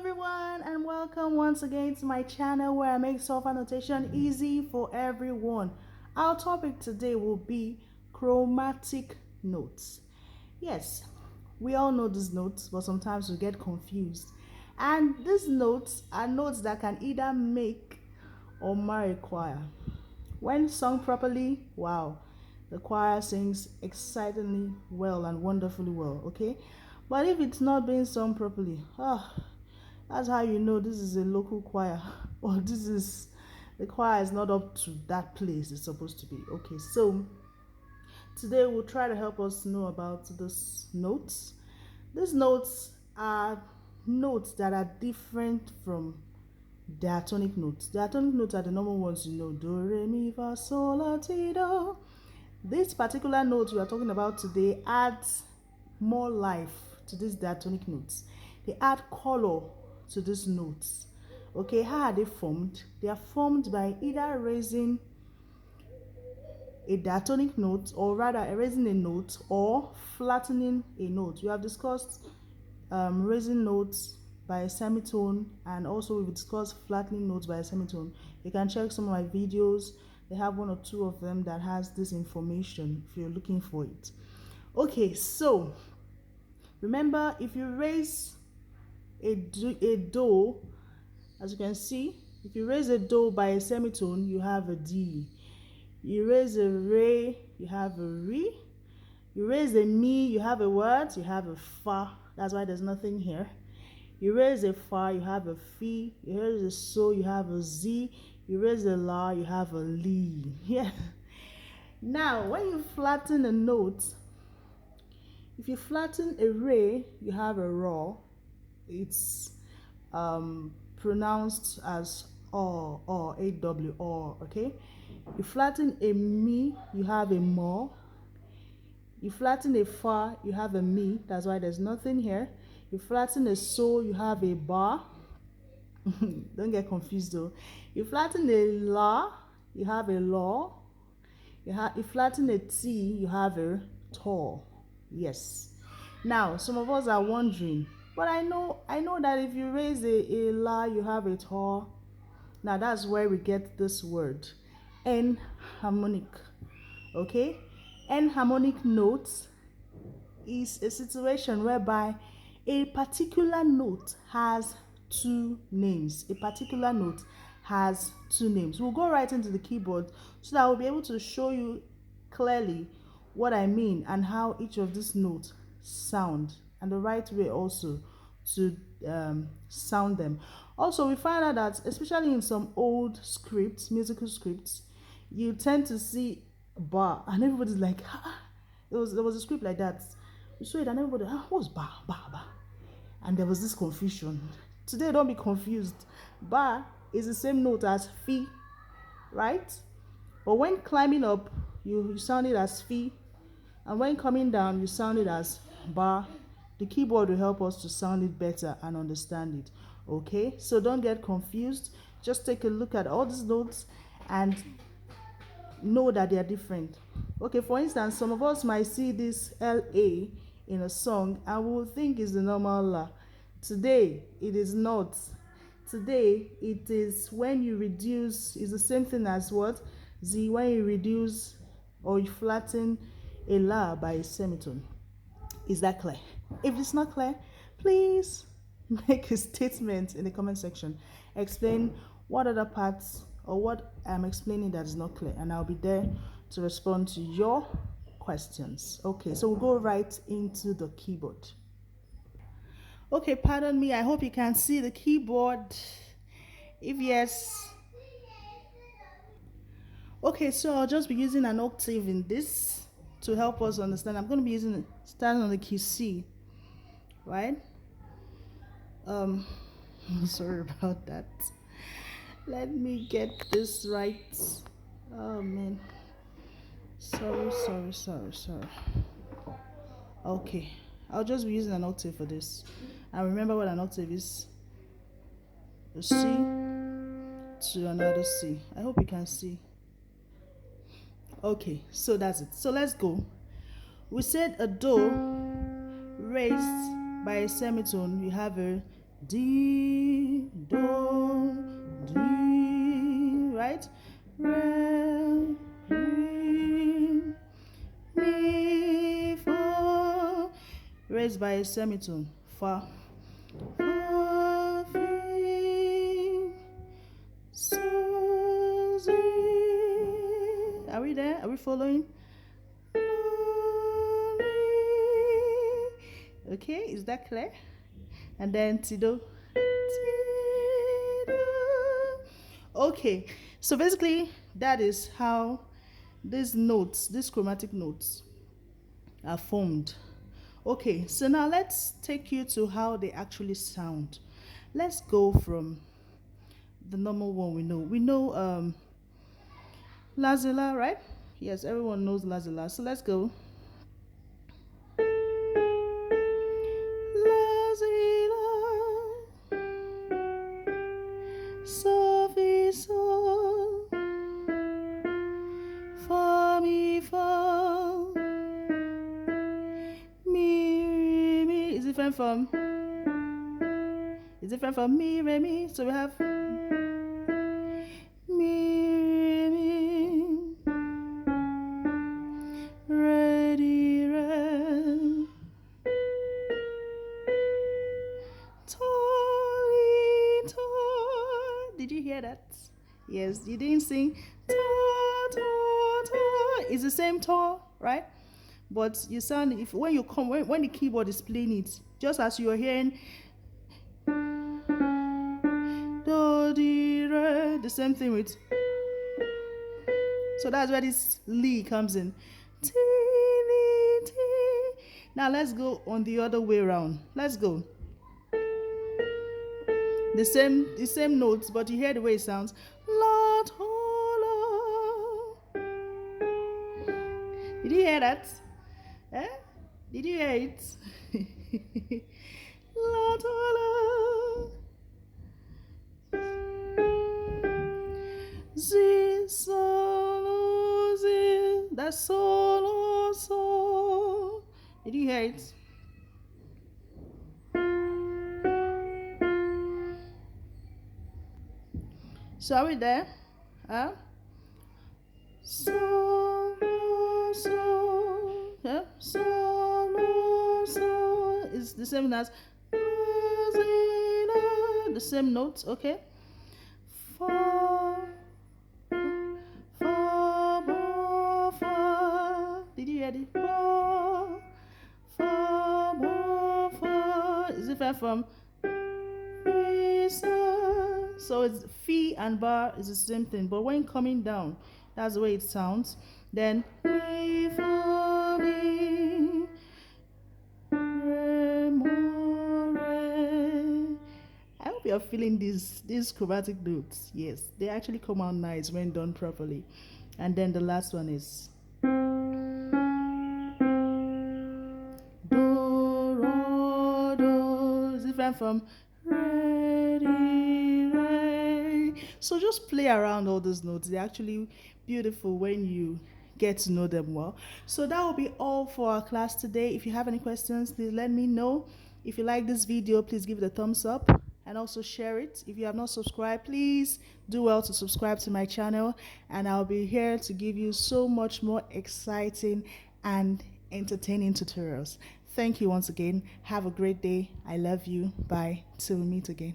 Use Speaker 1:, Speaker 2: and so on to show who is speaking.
Speaker 1: everyone, and welcome once again to my channel where I make solfa notation easy for everyone. Our topic today will be chromatic notes. Yes, we all know these notes, but sometimes we get confused. And these notes are notes that can either make or mar a choir. When sung properly, wow, the choir sings excitingly well and wonderfully well, okay? But if it's not being sung properly, that's how you know this is a local choir or the choir is not up to that place it's supposed to be. Okay, so today we'll try to help us know about these notes. These notes are notes that are different from diatonic notes. Diatonic notes are the normal ones, you know, do, re, mi, fa, sol, la, ti, do. This particular note we are talking about today adds more life to these diatonic notes. They add color to these notes. Okay, how are they formed? They are formed by either raising a diatonic note, or rather raising a note, or flattening a note. We have discussed raising notes by a semitone, and also we've discussed flattening notes by a semitone. You can check some of my videos. They have one or two of them that has this information if you're looking for it. Okay, so remember, if you raise a do, as you can see, if you raise a do by a semitone, you have a D. You raise a re, you have a re. You raise a mi, you have a what? You have a fa. That's why there's nothing here. You raise a fa, you have a fi. You raise a so, you have a z. You raise a la, you have a li. Yeah. Now, when you flatten a note, if you flatten a re, you have a raw. It's pronounced as or aw or. Okay. You flatten a mi, you have a mo. You flatten a fa, you have a mi. That's why there's nothing here. You flatten a so, you have a ba. Don't get confused though. You flatten a la, you have a law. You flatten a t, you have a tor. Yes. Now, some of us are wondering, but I know that if you raise a la, you have a tor. Now that's where we get this word, enharmonic. Okay, enharmonic notes is a situation whereby a particular note has two names. A particular note has two names. We'll go right into the keyboard so that I'll be able to show you clearly what I mean and how each of these notes sound, and the right way also to sound them. Also, we find out that especially in some old scripts, musical scripts, you tend to see bar and everybody's like, there was a script like that. You saw it and everybody, what's bar? And there was this confusion. Today, don't be confused. Bar is the same note as fi, right? But when climbing up, you sound it as fi, and when coming down, you sound it as bar. The keyboard will help us to sound it better and understand it. Okay, so don't get confused. Just take a look at all these notes and know that they are different. Okay, for instance, some of us might see this LA in a song and we will think it's the normal la. Today, it is not. Today, it is when you reduce, it's the same thing as what? Z, when you reduce or you flatten a la by a semitone. Is that clear? If it's not clear, please make a statement in the comment section. Explain what other parts or what I'm explaining that is not clear, and I'll be there to respond to your questions. Okay, so we'll go right into the keyboard. Okay, pardon me, I hope you can see the keyboard. If yes, okay, so I'll just be using an octave in this to help us understand. I'm going to be using starting on the key C, right? Sorry about that. Let me get this right. Oh man, sorry. Okay, I'll just be using an octave for this, and remember what an octave is: a C to another C. I hope you can see. Okay, so that's it. So let's go. We said a do raised by a semitone, you have a D, do, D, right? Re, re, mi, fa, raised by a semitone. Fa, fa, fi, so, si. Are we there? Are we following? Okay, is that clear? And then tido. Okay, so basically that is how these notes, these chromatic notes, are formed. Okay, so now let's take you to how they actually sound. Let's go from the normal one we know. We know lazilla, right? Yes, everyone knows lazilla. So let's go. Lazilla, so fi sol, fa mi fa, mi re mi. It's different from mi re mi. So we have mi re mi, re di re, toli to. Did you hear that? Yes, you didn't sing to to to. It's the same to, right? But you sound if when you come when the keyboard is playing it, just as you are hearing do di re, the same thing with. So that's where this li comes in. Ti li ti. Now let's go on the other way around. Let's go. The same notes, but you hear the way it sounds. La to la. Did you hear that? Eh? Did you hear it? La to la. Z solo Z. That's solo so. Did you hear it? So are we there? Huh? So, so, yeah, so, so. It's the same as the same notes, okay? Fa, fa, ba, fa. Did you hear it? Ba, fa, ba, fa. Is it from fi, sa? So it's fi and bar is the same thing, but when coming down, that's the way it sounds. Then mi fa mi re mo re. I hope you're feeling these chromatic notes. Yes, they actually come out nice when done properly. And then the last one is do ro do. Is different from re di re. So just play around all those notes. They're actually beautiful when you get to know them well. So that will be all for our class today. If you have any questions, please let me know. If you like this video, please give it a thumbs up and also share it. If you have not subscribed, please do well to subscribe to my channel, and I'll be here to give you so much more exciting and entertaining tutorials. Thank you once again. Have a great day. I love you. Bye. Till we meet again.